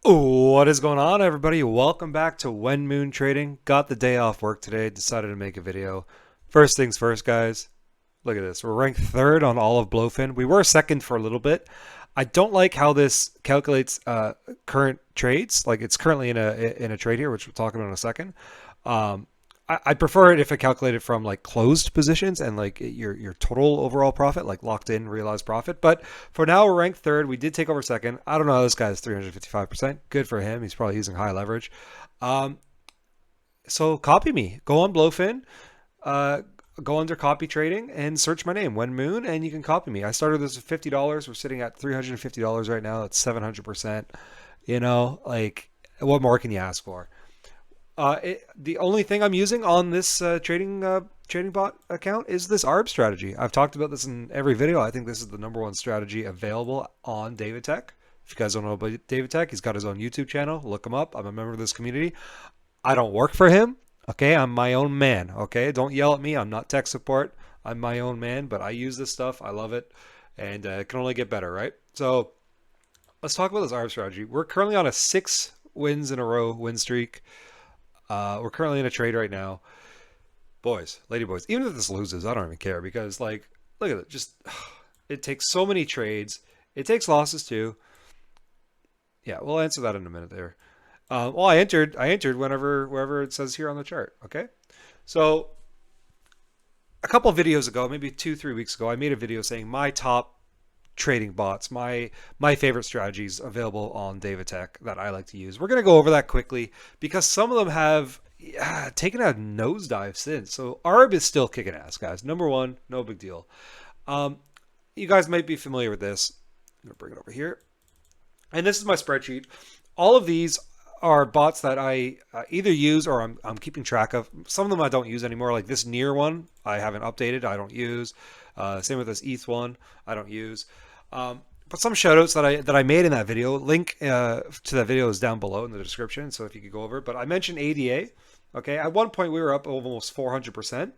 What is going on, everybody? Welcome back to When Moon Trading. Got the day off work today, decided to make a video. First things first, guys. Look at this. We're ranked third on all of BLOFIN. We were second for a little bit. I don't like how this calculates current trades. Like it's currently in a trade here, which we'll talk about in a second. Um, I prefer it if it calculated from like closed positions and like your total overall profit, like locked in realized profit. But for now, we're ranked third. We did take over second. I don't know how this guy's 355%. Good for him. He's probably using high leverage. Um, so copy me. Go on BLOFIN. Uh, Go under copy trading and search my name, When Moon, and you can copy me. I started this with $50. We're sitting at $350 right now. That's 700%. Like what more can you ask for? The only thing I'm using on this trading bot account is this ARB strategy. I've talked about this in every video. I think this is the number one strategy available on David Tech. If you guys don't know about David Tech, he's got his own YouTube channel. Look him up. I'm a member of this community. I don't work for him. Okay, I'm my own man. Okay, don't yell at me. I'm not tech support. I'm my own man, but I use this stuff. I love it, and it can only get better, right? So let's talk about this ARB strategy. We're currently on a 6 wins in a row win streak. We're currently in a trade right now. Boys, lady boys, even if this loses, I don't even care because, like, look at it. Just, it takes so many trades. It takes losses too. Yeah, we'll answer that in a minute there. Well, I entered wherever it says here on the chart. Okay. So a couple of videos ago, maybe 2, 3 weeks ago, I made a video saying my top trading bots, my favorite strategies available on David Tech that I like to use. We're gonna go over that quickly because some of them have taken a nosedive since. So ARB is still kicking ass, guys. Number one, no big deal. Um, you guys might be familiar with this. I'm gonna bring it over here, and this is my spreadsheet. All of these are bots that I either use or I'm keeping track of. Some of them I don't use anymore. Like this near one, I haven't updated. I don't use. Same with this ETH one, I don't use. But some shoutouts that I made in that video, link to that video is down below in the description. So if you could go over it. But I mentioned ADA. Okay, at one point we were up almost 400%.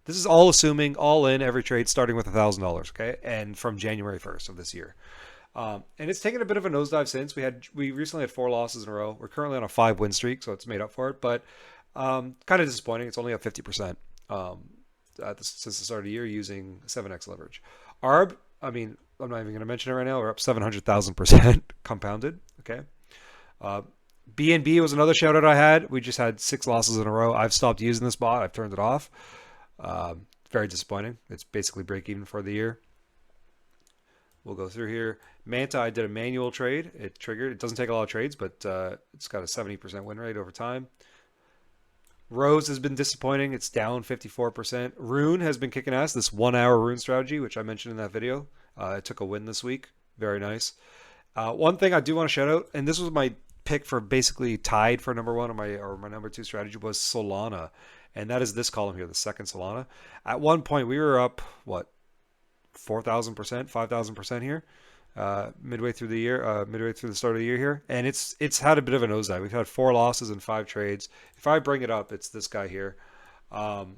This is all assuming all in every trade starting with $1,000. Okay, and from January 1st of this year. And it's taken a bit of a nosedive since we recently had 4 losses in a row. We're currently on a 5 win streak, so it's made up for it. But kind of disappointing. It's only up 50% since the start of the year using 7x leverage. ARB, I mean, I'm not even going to mention it right now. We're up 700,000% compounded. Okay. Uh, BNB was another shout out I had. We just had 6 losses in a row. I've stopped using this bot. I've turned it off. Very disappointing. It's basically break even for the year. We'll go through here. Manta, I did a manual trade. It triggered. It doesn't take a lot of trades, but it's got a 70% win rate over time. Rose has been disappointing. It's down 54%. Rune has been kicking ass. This 1 hour Rune strategy, which I mentioned in that video. It took a win this week. Very nice. One thing I do want to shout out, and this was my pick for basically tied for number one or my number two strategy was Solana. And that is this column here, the second Solana. At one point, we were up, what, 4,000%, 5,000% here, midway through the year, midway through the start of the year here, and it's had a bit of a nosedive. We've had 4 losses in 5 trades. If I bring it up, it's this guy here. Kind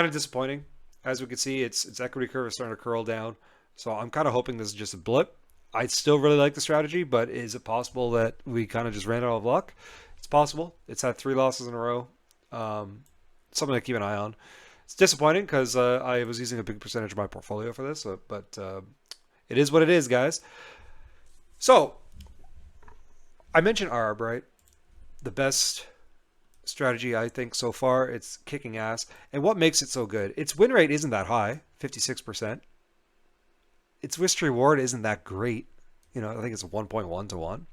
of disappointing, as we can see. Its equity curve is starting to curl down. So I'm kind of hoping this is just a blip. I still really like the strategy, but is it possible that we kind of just ran out of luck? It's possible. It's had 3 losses in a row. Something to keep an eye on. It's disappointing because I was using a big percentage of my portfolio for this, but it is what it is, guys. So I mentioned ARB, right? The best strategy I think so far. It's kicking ass. And what makes it so good? Its win rate isn't that high, 56%. Its risk to reward isn't that great. I think it's 1.1 to 1.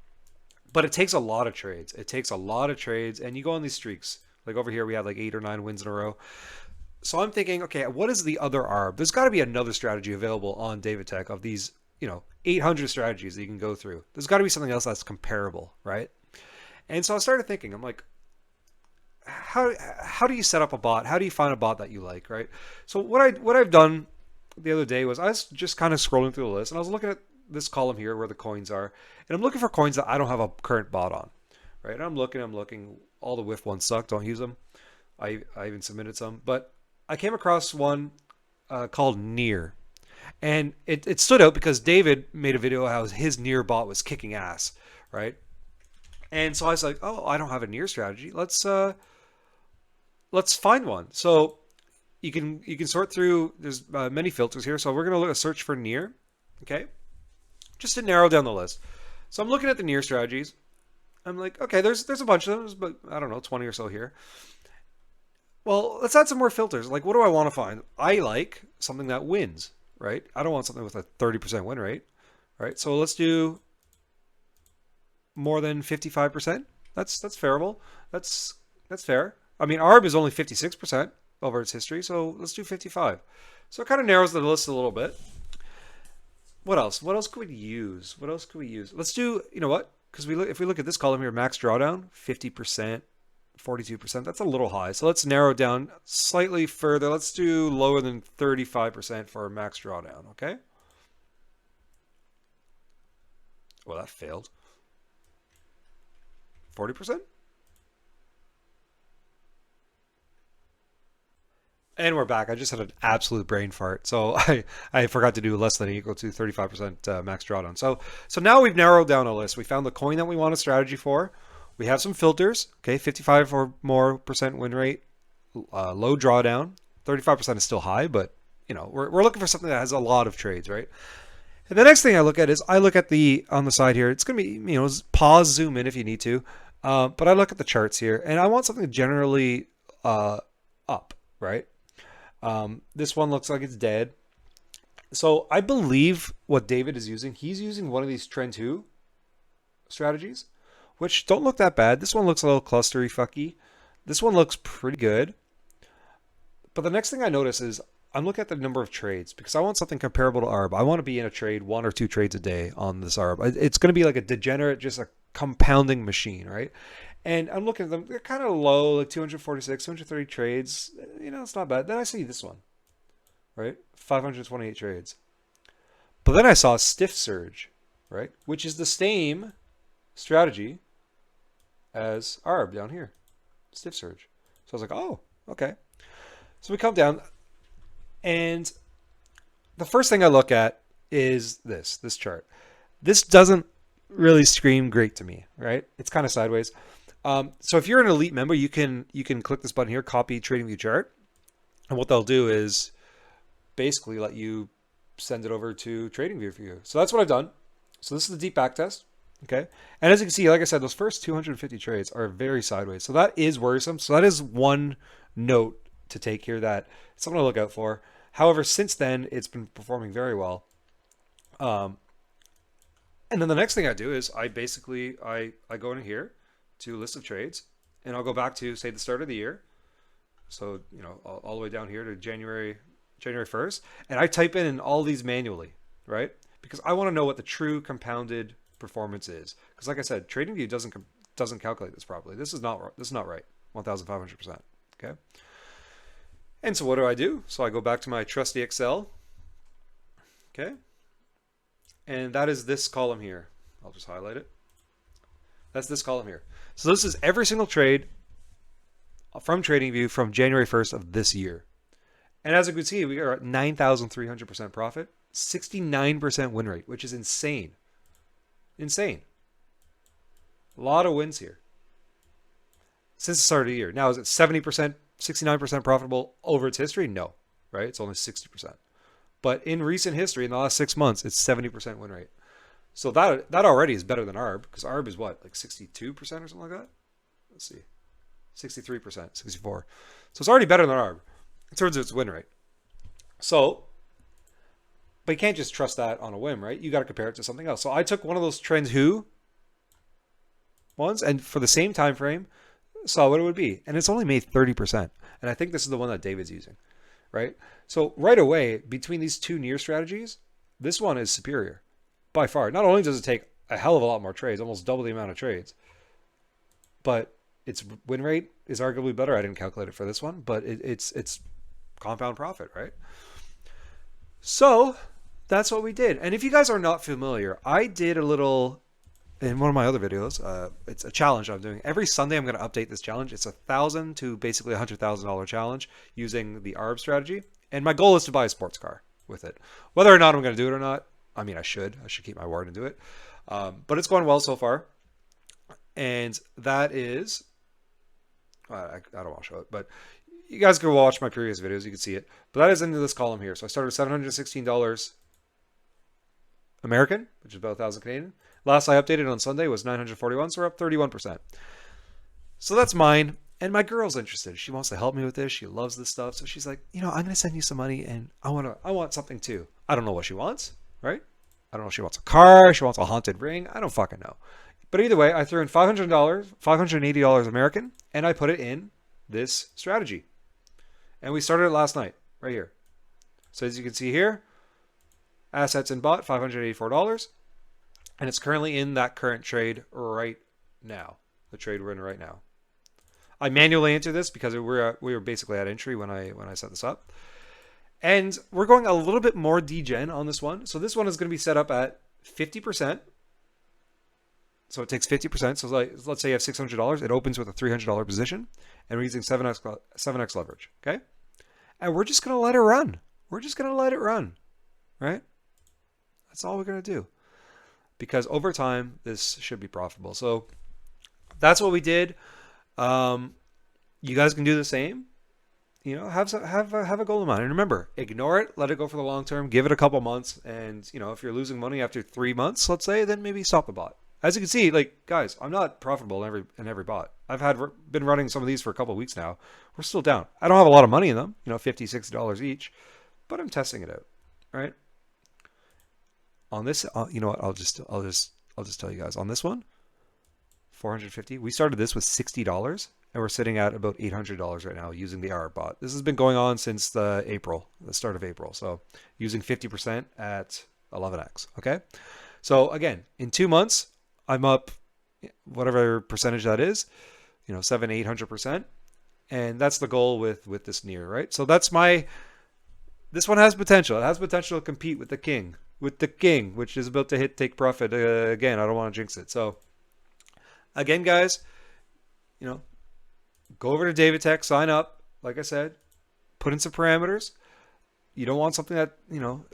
But it takes a lot of trades. It takes a lot of trades, and you go on these streaks. Like over here, we had like 8 or 9 wins in a row. So I'm thinking, okay, what is the other ARB? There's got to be another strategy available on David Tech of these, 800 strategies that you can go through. There's got to be something else that's comparable, right? And so I started thinking, I'm like, how do you set up a bot? How do you find a bot that you like, right? So what I've done the other day was I was just kind of scrolling through the list, and I was looking at this column here where the coins are, and I'm looking for coins that I don't have a current bot on, right? And I'm looking. All the whiff ones suck. Don't use them. I even submitted some, but I came across one called Near, and it stood out because David made a video how his Near bot was kicking ass, right? And so I was like, oh, I don't have a near strategy. Let's find one. So you can sort through. There's many filters here. So we're gonna look a search for near. Okay, just to narrow down the list. So I'm looking at the near strategies. I'm like, okay, there's a bunch of them, but I don't know, 20 or so here. Well, let's add some more filters. Like, what do I want to find? I like something that wins, right? I don't want something with a 30% win rate, right? So let's do more than 55%. That's fairable. That's fair. I mean, ARB is only 56% over its history, so let's do 55. So it kind of narrows the list a little bit. What else? What else could we use? What else could we use? Let's do, you know what? Because if we look at this column here, max drawdown, 50%, 42%. That's a little high. So let's narrow it down slightly further. Let's do lower than 35% for max drawdown, okay? Well, that failed. 40%? And we're back. I just had an absolute brain fart. So I forgot to do less than equal to 35% max drawdown. So now we've narrowed down a list. We found the coin that we want a strategy for. We have some filters. Okay, 55 or more percent win rate, low drawdown. 35% is still high, but you know we're looking for something that has a lot of trades, right? And the next thing I look at is I look at the on the side here. It's gonna be pause, zoom in if you need to, but I look at the charts here, and I want something generally up, right? This one looks like it's dead. So I believe what David is using, he's using one of these trend 2 strategies, which don't look that bad. This one looks a little clustery fucky. This one looks pretty good. But the next thing I notice is I'm looking at the number of trades because I want something comparable to ARB. I want to be in a trade 1 or 2 trades a day on this ARB. It's going to be like a degenerate, just a compounding machine, right? And I'm looking at them, they're kind of low, like 246, 230 trades. You know, it's not bad. Then I see this one, right? 528 trades. But then I saw a stiff surge, right? Which is the same strategy as ARB down here, stiff surge. So I was like, oh, okay. So we come down, and the first thing I look at is this chart. This doesn't really scream great to me, right? It's kind of sideways. So if you're an elite member, you can click this button here, copy TradingView chart, and what they'll do is basically let you send it over to TradingView for you. So that's what I've done. So this is the deep back test, okay? And as you can see, like I said, those first 250 trades are very sideways. So that is worrisome. So that is one note to take here that it's something to look out for. However, since then, it's been performing very well. And then the next thing I do is I basically, I go in here to list of trades, and I'll go back to, say, the start of the year. So, you know, all the way down here to January 1st. And I type in all these manually, right? Because I want to know what the true compounded performance is. Because like I said, TradingView doesn't calculate this properly. This is not right. 1,500%. Okay. And so what do? So I go back to my trusty Excel. Okay. And that is this column here. I'll just highlight it. That's this column here. So this is every single trade from TradingView from January 1st of this year. And as you can see, we are at 9,300% profit, 69% win rate, which is insane. Insane. A lot of wins here since the start of the year. Now, is it 70%, 69% profitable over its history? No, right? It's only 60%. But in recent history, in the last 6 months, it's 70% win rate. So that already is better than ARB, because ARB is what, like 62% or something like that? Let's see. 63%, 64. So it's already better than ARB in terms of its win rate. So, but you can't just trust that on a whim, right? You got to compare it to something else. So I took one of those trends who ones, and for the same time frame, saw what it would be. And it's only made 30%. And I think this is the one that David's using, right? So right away, between these two near strategies, this one is superior by far. Not only does it take a hell of a lot more trades, almost double the amount of trades, but its win rate is arguably better. I didn't calculate it for this one, but it's compound profit, right? So that's what we did. And if you guys are not familiar, I did a little in one of my other videos. It's a challenge I'm doing. Every Sunday I'm going to update this challenge. It's $1,000 to basically $100,000 challenge using the ARB strategy. And my goal is to buy a sports car with it. Whether or not I'm going to do it or not, I mean, I should keep my word and do it. But it's going well so far. And that is, I don't want to show it, but you guys can watch my previous videos. You can see it. But that is into this column here. So I started with $716 American, which is about 1,000 Canadian. Last I updated on Sunday was 941, so we're up 31%. So that's mine. And my girl's interested. She wants to help me with this. She loves this stuff. So she's like, I'm going to send you some money, and I want something too. I don't know what she wants, right? I don't know if she wants a car. She wants a haunted ring. I don't fucking know. But either way, I threw in $500, $580 American, and I put it in this strategy. And we started it last night, right here. So as you can see here, assets in bot, $584. And it's currently in that current trade right now. The trade we're in right now. I manually entered this because we were basically at entry when I set this up. And we're going a little bit more degen on this one. So this one is going to be set up at 50%. So it takes 50%. So let's say you have $600. It opens with a $300 position. And we're using 7x leverage. Okay? And we're just going to let it run. We're just going to let it run. Right? That's all we're going to do. Because over time, this should be profitable. So that's what we did. You guys can do the same. Have a goal in mind. And remember, ignore it. Let it go for the long term. Give it a couple months. And, if you're losing money after 3 months, let's say, then maybe stop the bot. As you can see, guys, I'm not profitable in every bot. I've been running some of these for a couple of weeks now. We're still down. I don't have a lot of money in them, $50, $60 each, but I'm testing it out. All right. On this, you know what? I'll just tell you guys on this one, 450. We started this with $60, and we're sitting at about $800 right now using the AR bot. This has been going on since the start of April. So using 50% at 11x. Okay. So again, in 2 months, I'm up whatever percentage that is, 700-800%. And that's the goal with this near, right? So this one has potential. It has potential to compete with the king, which is about to take profit again. I don't want to jinx it. So again, guys, go over to David Tech, sign up. Like I said, put in some parameters. You don't want something that,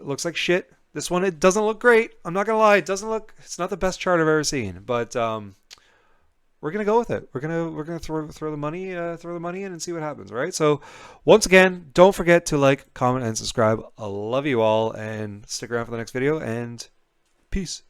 looks like shit. This one, it doesn't look great. I'm not going to lie. It's not the best chart I've ever seen, but we're going to go with it. We're going to throw the money in and see what happens, right? So once again, don't forget to like, comment, and subscribe. I love you all, and stick around for the next video, and peace.